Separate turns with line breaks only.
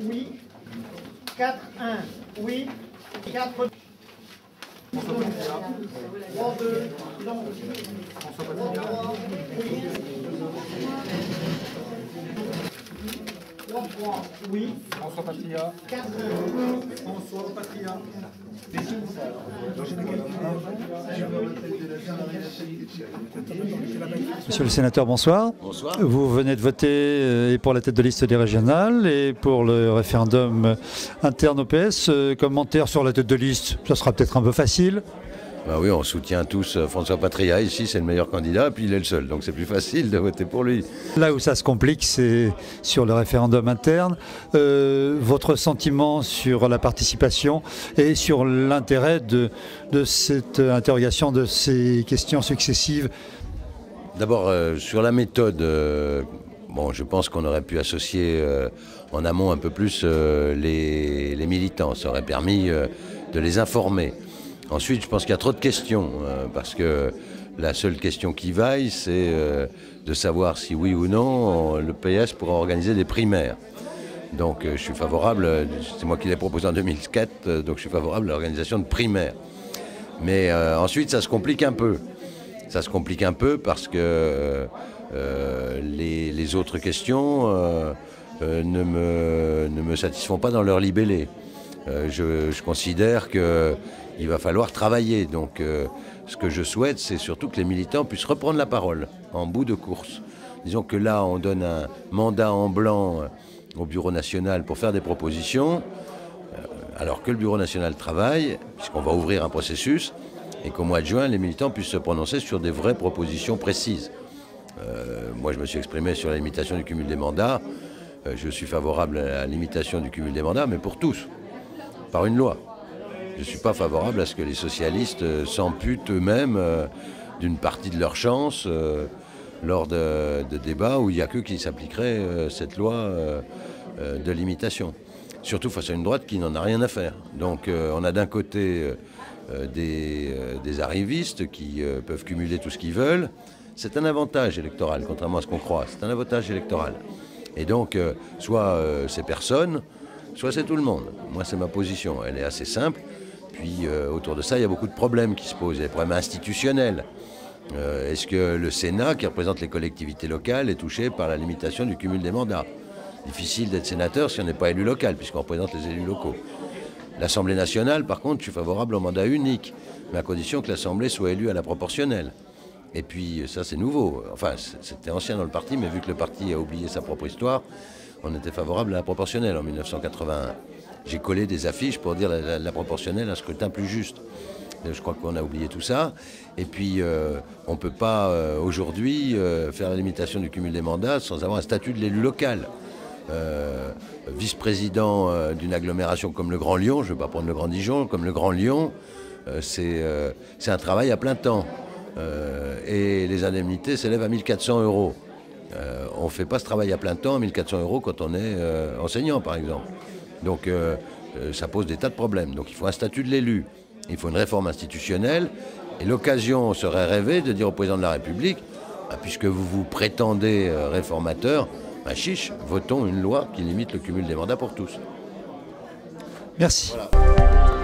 Oui. 4-1, oui. 4. 3-2, non. 3-3, oui.
François Patria.
4-1,
François Patria.
Monsieur le sénateur, bonsoir.
Bonsoir.
Vous venez de voter et pour la tête de liste des régionales et pour le référendum interne au PS. Commentaire sur la tête de liste, ça sera peut-être un peu facile.
Bah oui, on soutient tous François Patria. Ici, c'est le meilleur candidat, et puis il est le seul. Donc c'est plus facile de voter pour lui.
Là où ça se complique, c'est sur le référendum interne. Votre sentiment sur la participation et sur l'intérêt de cette interrogation, de ces questions successives?
D'abord, sur la méthode, bon, je pense qu'on aurait pu associer en amont un peu plus les militants. Ça aurait permis de les informer. Ensuite, je pense qu'il y a trop de questions, parce que la seule question qui vaille, c'est de savoir si oui ou non le PS pourra organiser des primaires. Donc je suis favorable, c'est moi qui l'ai proposé en 2004, donc je suis favorable à l'organisation de primaires. Mais ensuite, ça se complique un peu. Ça se complique un peu parce que les autres questions ne me satisfont pas dans leur libellé. Je considère qu'il va falloir travailler. Donc ce que je souhaite, c'est surtout que les militants puissent reprendre la parole en bout de course. Disons que là, on donne un mandat en blanc au Bureau national pour faire des propositions, alors que le Bureau national travaille, puisqu'on va ouvrir un processus, et qu'au mois de juin, les militants puissent se prononcer sur des vraies propositions précises. Moi, je me suis exprimé sur la limitation du cumul des mandats. Je suis favorable à la limitation du cumul des mandats, mais pour tous, par une loi. Je ne suis pas favorable à ce que les socialistes s'amputent eux-mêmes d'une partie de leur chance lors de débats où il n'y a que qui s'appliquerait cette loi de limitation. Surtout face à une droite qui n'en a rien à faire. Donc on a d'un côté des arrivistes qui peuvent cumuler tout ce qu'ils veulent. C'est un avantage électoral, contrairement à ce qu'on croit. C'est un avantage électoral. Et donc, soit c'est personne, soit c'est tout le monde. Moi, c'est ma position. Elle est assez simple. Puis, autour de ça, il y a beaucoup de problèmes qui se posent. Il y a des problèmes institutionnels. Est-ce que le Sénat, qui représente les collectivités locales, est touché par la limitation du cumul des mandats? Difficile d'être sénateur si on n'est pas élu local, puisqu'on représente les élus locaux. L'Assemblée nationale, par contre, je suis favorable au mandat unique, mais à condition que l'Assemblée soit élue à la proportionnelle. Et puis, ça, c'est nouveau. Enfin, c'était ancien dans le parti, mais vu que le parti a oublié sa propre histoire, on était favorable à la proportionnelle en 1981. J'ai collé des affiches pour dire la proportionnelle, un scrutin plus juste. Je crois qu'on a oublié tout ça. Et puis, on ne peut pas aujourd'hui faire la limitation du cumul des mandats sans avoir un statut de l'élu local. Vice-président d'une agglomération comme le Grand Lyon, je ne vais pas prendre le Grand Dijon, comme le Grand Lyon, c'est un travail à plein temps. Et les indemnités s'élèvent à 1 400 €. On ne fait pas ce travail à plein temps à 1 400 € quand on est enseignant, par exemple. Donc ça pose des tas de problèmes. Donc il faut un statut de l'élu, il faut une réforme institutionnelle, et l'occasion serait rêvée de dire au président de la République, puisque vous vous prétendez réformateur, chiche, votons une loi qui limite le cumul des mandats pour tous.
Merci.
Voilà.